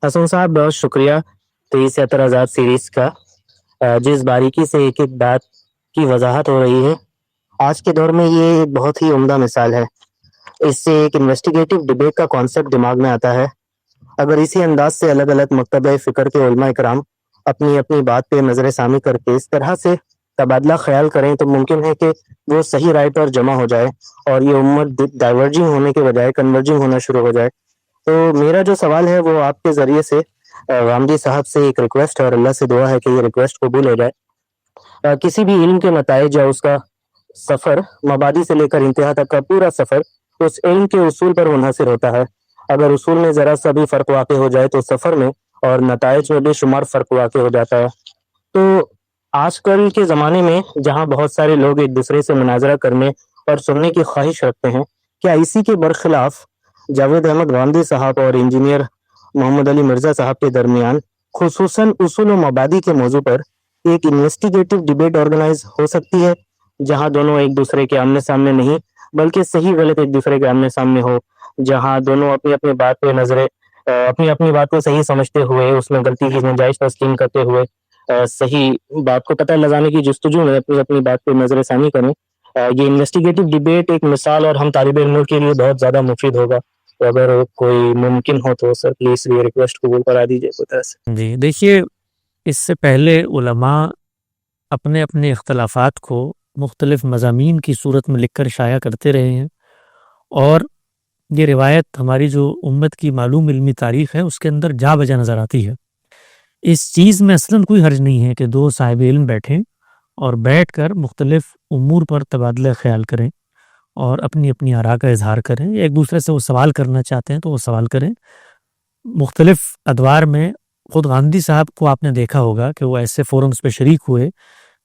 حسن صاحب بہت شکریہ 23 اعتراضات سیریز کا۔ جس باریکی سے ایک ایک بات کی وضاحت ہو رہی ہے، آج کے دور میں یہ بہت ہی عمدہ مثال ہے۔ اس سے ایک انویسٹیگیٹو ڈبیٹ کا کانسیپٹ دماغ میں آتا ہے۔ اگر اسی انداز سے الگ الگ مکتبہ فکر کے علماء کرام اپنی اپنی بات پہ نظر ثانی کر کے اس طرح سے تبادلہ خیال کریں تو ممکن ہے کہ وہ صحیح رائے پر جمع ہو جائے اور یہ امت ڈائیورجنگ ہونے کے بجائے کنورجنگ ہونا شروع ہو جائے۔ تو میرا جو سوال ہے وہ آپ کے ذریعے سے غامدی صاحب سے ایک ریکویسٹ ہے اور اللہ سے دعا ہے کہ یہ ریکویسٹ قبول ہو جائے۔ کسی بھی علم کے نتائج یا اس کا سفر، مبادی سے لے کر انتہا تک کا پورا سفر اس علم کے اصول پر منحصر ہوتا ہے۔ اگر اصول میں ذرا سا بھی فرق واقع ہو جائے تو سفر میں اور نتائج میں بے شمار فرق واقع ہو جاتا ہے۔ تو آج کل کے زمانے میں جہاں بہت سارے لوگ ایک دوسرے سے مناظرہ کرنے اور سننے کی خواہش رکھتے ہیں، کیا اسی کے برخلاف جاوید احمد غامدی صاحب اور انجینئر محمد علی مرزا صاحب کے درمیان خصوصاً اصول و مبادی کے موضوع پر ایک انویسٹیگیٹو ڈبیٹ آرگنائز ہو سکتی ہے، جہاں دونوں ایک دوسرے کے آمنے سامنے نہیں بلکہ صحیح غلط ایک دوسرے کے آمنے سامنے ہو، جہاں دونوں اپنی اپنی بات پہ نظریں اپنی اپنی بات کو صحیح سمجھتے ہوئے اس میں غلطی کی نجائز تسلیم کرتے ہوئے صحیح بات کو پتہ لگانے کی جستجو میں اپنی اپنی بات پہ نظر ثانی کریں؟ یہ انویسٹیگیٹو ڈبیٹ ایک مثال اور ہم طالب علموں کے لیے بہت زیادہ مفید ہوگا۔ تو اگر کوئی ممکن ہو تو سر پلیز یہ ریکویسٹ قبول کرا دیجیے کوئی طرح سے۔ جی دیکھیے، اس سے پہلے علماء اپنے اپنے اختلافات کو مختلف مضامین کی صورت میں لکھ کر شائع کرتے رہے ہیں، اور یہ روایت ہماری جو امت کی معلوم علمی تاریخ ہے اس کے اندر جا بجا نظر آتی ہے۔ اس چیز میں اصلاً کوئی حرج نہیں ہے کہ دو صاحب علم بیٹھیں اور بیٹھ کر مختلف امور پر تبادلہ خیال کریں اور اپنی اپنی آراء کا اظہار کریں، ایک دوسرے سے وہ سوال کرنا چاہتے ہیں تو وہ سوال کریں۔ مختلف ادوار میں خود غامدی صاحب کو آپ نے دیکھا ہوگا کہ وہ ایسے فورمز پہ شریک ہوئے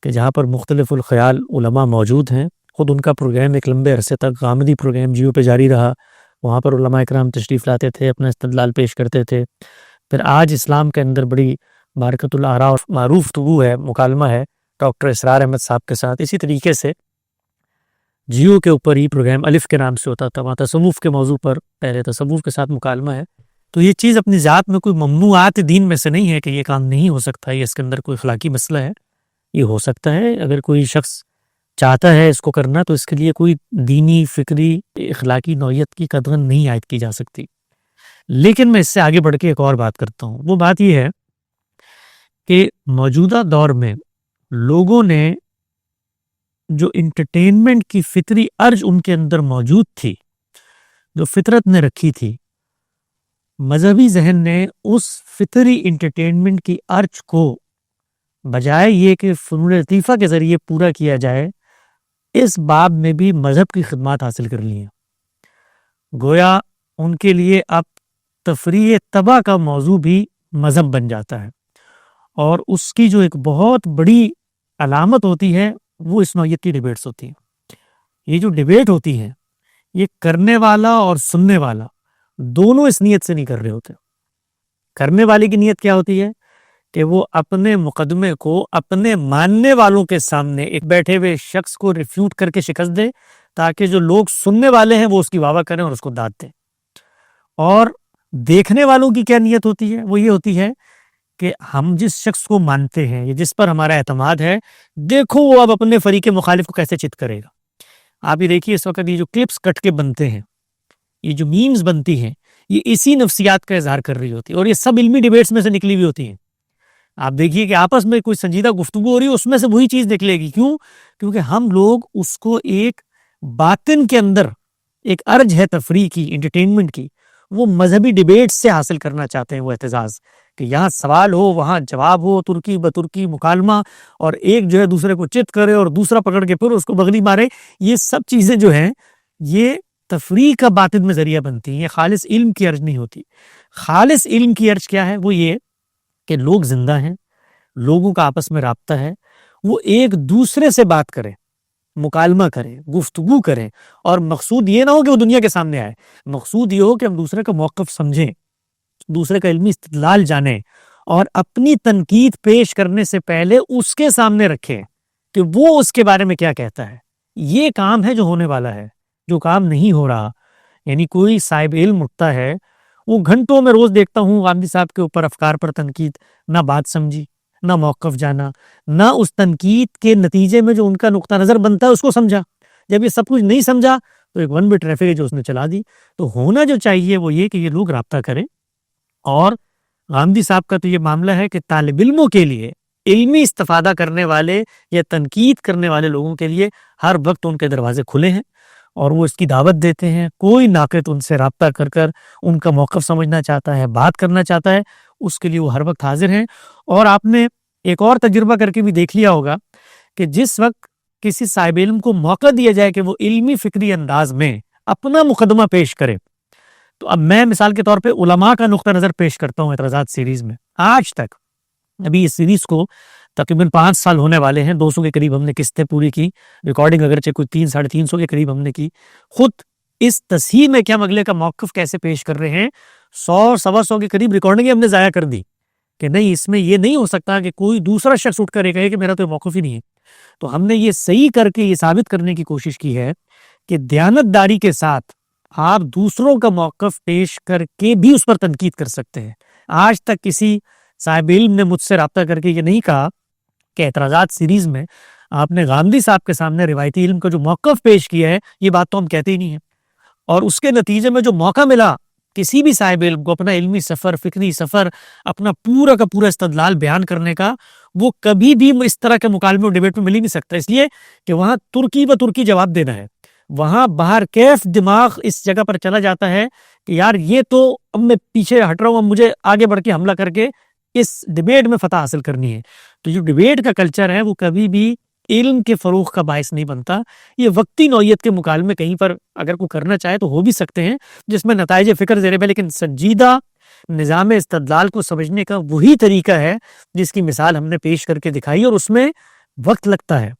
کہ جہاں پر مختلف الخیال علماء موجود ہیں۔ خود ان کا پروگرام ایک لمبے عرصے تک غامدی پروگرام جیو پہ جاری رہا، وہاں پر علماء اکرام تشریف لاتے تھے، اپنا استدلال پیش کرتے تھے۔ پھر آج اسلام کے اندر بڑی بارکۃ الآراء اور معروف گفتگو ہے، مکالمہ ہے ڈاکٹر اسرار احمد صاحب کے ساتھ۔ اسی طریقے سے جیو کے اوپر ہی پروگرام الف کے نام سے ہوتا تھا، وہاں تصوف کے موضوع پر پہلے تصوف کے ساتھ مکالمہ ہے۔ تو یہ چیز اپنی ذات میں کوئی ممنوعات دین میں سے نہیں ہے کہ یہ کام نہیں ہو سکتا، یہ اس کے اندر کوئی اخلاقی مسئلہ ہے، یہ ہو سکتا ہے۔ اگر کوئی شخص چاہتا ہے اس کو کرنا تو اس کے لیے کوئی دینی، فکری، اخلاقی نوعیت کی قدغن نہیں عائد کی جا سکتی۔ لیکن میں اس سے آگے بڑھ کے ایک اور بات کرتا ہوں، وہ بات یہ ہے کہ موجودہ دور میں لوگوں نے جو انٹرٹینمنٹ کی فطری ارج ان کے اندر موجود تھی، جو فطرت نے رکھی تھی، مذہبی ذہن نے اس فطری انٹرٹینمنٹ کی ارج کو بجائے یہ کہ فنون لطیفہ کے ذریعے پورا کیا جائے، اس باب میں بھی مذہب کی خدمات حاصل کر لی ہیں۔ گویا ان کے لیے اب تفریح طبع کا موضوع بھی مذہب بن جاتا ہے، اور اس کی جو ایک بہت بڑی علامت ہوتی ہے وہ اس نوعیت کی ڈیبیٹس ہوتی ہیں۔ یہ جو ڈیبیٹ ہوتی ہے یہ کرنے والا اور سننے والا دونوں اس نیت سے نہیں کر رہے ہوتے۔ کرنے والے کی نیت کیا ہوتی ہے کہ وہ اپنے مقدمے کو اپنے ماننے والوں کے سامنے ایک بیٹھے ہوئے شخص کو ریفیوٹ کر کے شکست دے، تاکہ جو لوگ سننے والے ہیں وہ اس کی واہ واہ کریں اور اس کو داد دیں۔ اور دیکھنے والوں کی کیا نیت ہوتی ہے؟ وہ یہ ہوتی ہے کہ ہم جس شخص کو مانتے ہیں یا جس پر ہمارا اعتماد ہے، دیکھو وہ اب اپنے فریق مخالف کو کیسے چت کرے گا۔ آپ یہ دیکھیے اس وقت یہ جو کلپس کٹ کے بنتے ہیں، یہ جو میمز بنتی ہیں، یہ اسی نفسیات کا اظہار کر رہی ہوتی ہے، اور یہ سب علمی ڈیبیٹس میں سے نکلی ہوئی ہوتی ہیں۔ آپ دیکھیے کہ آپس میں کوئی سنجیدہ گفتگو ہو رہی ہے، اس میں سے وہی چیز نکلے گی۔ کیوں؟ کیونکہ ہم لوگ اس کو ایک باطن کے اندر ایک ارج ہے تفریح کی، انٹرٹینمنٹ کی، وہ مذہبی ڈیبیٹ سے حاصل کرنا چاہتے ہیں وہ اعتزاز، کہ یہاں سوال ہو، وہاں جواب ہو، ترکی بترکی مکالمہ، اور ایک جو ہے دوسرے کو چت کرے اور دوسرا پکڑ کے پھر اس کو بغلی مارے۔ یہ سب چیزیں جو ہیں یہ تفریح کا باطن میں ذریعہ بنتی ہیں، یہ خالص علم کی ارج نہیں ہوتی۔ خالص علم کی ارج کیا ہے؟ وہ یہ کہ لوگ زندہ ہیں، لوگوں کا آپس میں رابطہ ہے، وہ ایک دوسرے سے بات کریں، مکالمہ کریں، گفتگو کریں، اور مقصود یہ نہ ہو کہ وہ دنیا کے سامنے آئے، مقصود یہ ہو کہ ہم دوسرے کا موقف سمجھیں، دوسرے کا علمی استدلال جانیں، اور اپنی تنقید پیش کرنے سے پہلے اس کے سامنے رکھیں کہ وہ اس کے بارے میں کیا کہتا ہے۔ یہ کام ہے جو ہونے والا ہے۔ جو کام نہیں ہو رہا، یعنی کوئی صاحب علم اٹھتا ہے، وہ گھنٹوں میں روز دیکھتا ہوں غامدی صاحب کے اوپر افکار پر تنقید، نہ بات سمجھی، نہ موقف جانا، نہ اس تنقید کے نتیجے میں جو ان کا نقطہ نظر بنتا ہے اس کو سمجھا. جب یہ سب کچھ نہیں سمجھا تو ایک ون وے ٹریفک ہے جو اس نے چلا دی. تو ہونا جو چاہیے وہ یہ کہ یہ لوگ رابطہ کریں. اور غامدی صاحب کا تو یہ معاملہ ہے کہ طالب علموں کے لیے، علمی استفادہ کرنے والے یا تنقید کرنے والے لوگوں کے لیے ہر وقت ان کے دروازے کھلے ہیں اور وہ اس کی دعوت دیتے ہیں. کوئی ناقد ان سے رابطہ کر کر ان کا موقف سمجھنا چاہتا ہے، بات کرنا چاہتا ہے، اس کے لیے وہ ہر وقت حاضر ہیں. اور آپ نے ایک اور تجربہ کر کے بھی دیکھ لیا ہوگا کہ جس وقت کسی صاحب علم کو موقع دیا جائے کہ وہ علمی فکری انداز میں اپنا مقدمہ پیش کرے، تو اب میں مثال کے طور پہ علماء کا نقطہ نظر پیش کرتا ہوں اعتراضات سیریز میں. آج تک ابھی اس سیریز کو تقریباً 5 سال ہونے والے ہیں، 200 کے قریب ہم نے قسطیں پوری کی، ریکارڈنگ اگرچہ کوئی 300-350 کے قریب ہم نے کی. خود اس تصحیح میں کہ ہم اگلے کا موقف کیسے پیش کر رہے ہیں، 100-125 کے قریب ریکارڈنگیں ہم نے ضائع کر دی کہ نہیں، اس میں یہ نہیں ہو سکتا کہ کوئی دوسرا شخص اٹھ کر یہ کہے کہ میرا تو موقف ہی نہیں ہے. تو ہم نے یہ صحیح کر کے یہ ثابت کرنے کی کوشش کی ہے کہ دیانتداری کے ساتھ آپ دوسروں کا موقف پیش کر کے بھی اس پر تنقید کر سکتے ہیں. آج تک کسی صاحب علم نے مجھ سے رابطہ کر کے یہ نہیں کہا کہ اعتراضات سیریز میں آپ نے غامدی صاحب کے سامنے روایتی علم کا جو موقف پیش کیا ہے یہ بات تو ہم کہتے ہی نہیں ہیں. اور اس کے نتیجے میں جو موقع ملا کسی بھی صاحب علم کو اپنا علمی سفر، فکری سفر، اپنا پورا کا پورا استدلال بیان کرنے کا، وہ کبھی بھی اس طرح کے مکالمے اور ڈیبیٹ میں مل ہی نہیں سکتا. اس لیے کہ وہاں ترکی ب ترکی جواب دینا ہے. وہاں باہر کیف دماغ اس جگہ پر چلا جاتا ہے کہ یار یہ تو اب میں پیچھے ہٹ رہا ہوں، اب مجھے آگے بڑھ کے حملہ کر کے اس ڈیبیٹ میں فتح حاصل کرنی ہے. تو جو ڈیبیٹ کا کلچر ہے وہ کبھی بھی علم کے فروغ کا باعث نہیں بنتا. یہ وقتی نوعیت کے مکالمے کہیں پر اگر کوئی کرنا چاہے تو ہو بھی سکتے ہیں جس میں نتائج فکر زیر بحث، لیکن سنجیدہ نظام استدلال کو سمجھنے کا وہی طریقہ ہے جس کی مثال ہم نے پیش کر کے دکھائی. اور اس میں وقت لگتا ہے،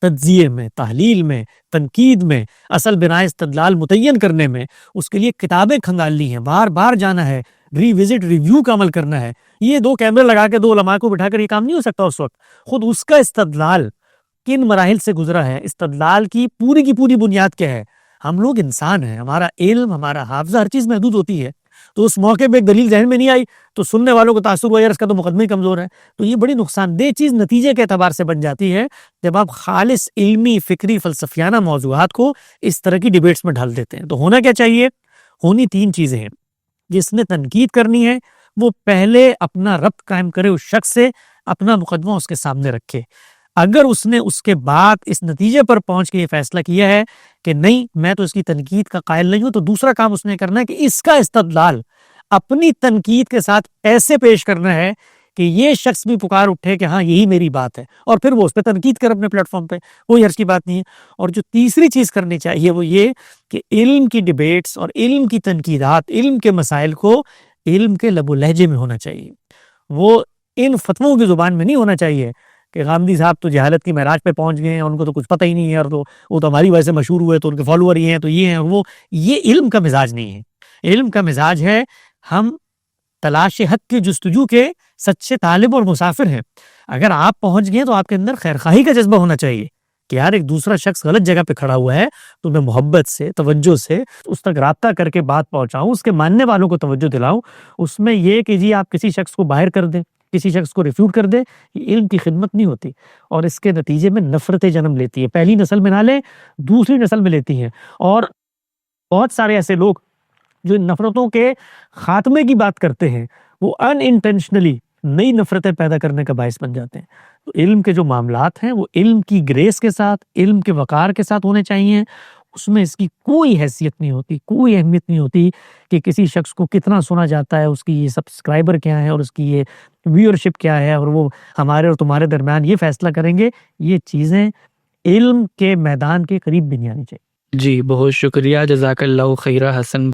تجزیے میں، تحلیل میں، تنقید میں، اصل بنائے استدلال متعین کرنے میں. اس کے لیے کتابیں کھنگالنی ہیں، بار بار جانا ہے، ری وزٹ ریویو کا عمل کرنا ہے. یہ 2 کیمرے لگا کے 2 علماء کو بٹھا کر یہ کام نہیں ہو سکتا. اس وقت خود اس کا استدلال کن مراحل سے گزرا ہے، استدلال کی پوری بنیاد کیا ہے. ہم لوگ انسان ہیں، ہمارا علم، ہمارا حافظہ، ہر چیز محدود ہوتی ہے. تو اس موقع پہ ایک دلیل ذہن میں نہیں آئی تو سننے والوں کو تاثر ہوا یار اس کا تو مقدمہ ہی کمزور ہے. تو یہ بڑی نقصان دہ چیز نتیجے کے اعتبار سے بن جاتی ہے جب آپ خالص علمی، فکری، فلسفیانہ موضوعات کو اس طرح کی ڈیبیٹس میں ڈھال دیتے ہیں. تو ہونا کیا چاہیے؟ ہونی 3 چیزیں ہیں. جس نے تنقید کرنی ہے وہ پہلے اپنا ربط قائم کرے اس شخص سے، اپنا مقدمہ اس کے سامنے رکھے. اگر اس نے اس کے بعد اس نتیجے پر پہنچ کے یہ فیصلہ کیا ہے کہ نہیں میں تو اس کی تنقید کا قائل نہیں ہوں، تو دوسرا کام اس نے کرنا ہے کہ اس کا استدلال اپنی تنقید کے ساتھ ایسے پیش کرنا ہے کہ یہ شخص بھی پکار اٹھے کہ ہاں یہی میری بات ہے، اور پھر وہ اس پہ تنقید کر اپنے پلیٹ فارم پہ. کوئی حرج کی بات نہیں ہے. اور جو تیسری چیز کرنی چاہیے وہ یہ کہ علم کی ڈیبیٹس اور علم کی تنقیدات، علم کے مسائل کو علم کے لب و لہجے میں ہونا چاہیے. وہ ان فتووں کی زبان میں نہیں ہونا چاہیے کہ غامدی صاحب تو جہالت کی معراج پہ پہنچ گئے ہیں، ان کو تو کچھ پتہ ہی نہیں ہے، اور تو وہ تو ہماری وجہ سے مشہور ہوئے تو ان کے فالوور ہی ہیں، تو یہ ہیں وہ. یہ علم کا مزاج نہیں ہے. علم کا مزاج ہے ہم تلاش حق کی جستجو کے سچے طالب اور مسافر ہیں. اگر آپ پہنچ گئے تو آپ کے اندر خیرخواہی کا جذبہ ہونا چاہیے کہ یار ایک دوسرا شخص غلط جگہ پہ کھڑا ہوا ہے تو میں محبت سے، توجہ سے اس تک رابطہ کر کے بات پہنچاؤں، اس کے ماننے والوں کو توجہ دلاؤں. اس میں یہ کہ جی آپ کسی شخص کو باہر کر دیں، کسی شخص کو ریفیوٹ کر دیں، یہ علم کی خدمت نہیں ہوتی، اور اس کے نتیجے میں نفرتیں جنم لیتی ہے. پہلی نسل میں نہ لیں، دوسری نسل میں لیتی ہیں. اور بہت سارے ایسے لوگ جو ان نفرتوں کے خاتمے کی بات کرتے ہیں وہ ان انٹینشنلی نئی نفرتیں پیدا کرنے کا باعث بن جاتے ہیں. تو علم کے جو معاملات ہیں وہ علم کی گریس کے ساتھ، علم کے وقار کے ساتھ ہونے چاہیے. اس میں اس کی کوئی حیثیت نہیں ہوتی، کوئی اہمیت نہیں ہوتی کہ کسی شخص کو کتنا سنا جاتا ہے، اس کی یہ سبسکرائبر کیا ہے اور اس کی یہ ویورشپ کیا ہے، اور وہ ہمارے اور تمہارے درمیان یہ فیصلہ کریں گے. یہ چیزیں علم کے میدان کے قریب بھی نہیں آنی چاہیے. جی بہت شکریہ، جزاک اللہ خیرہ حسن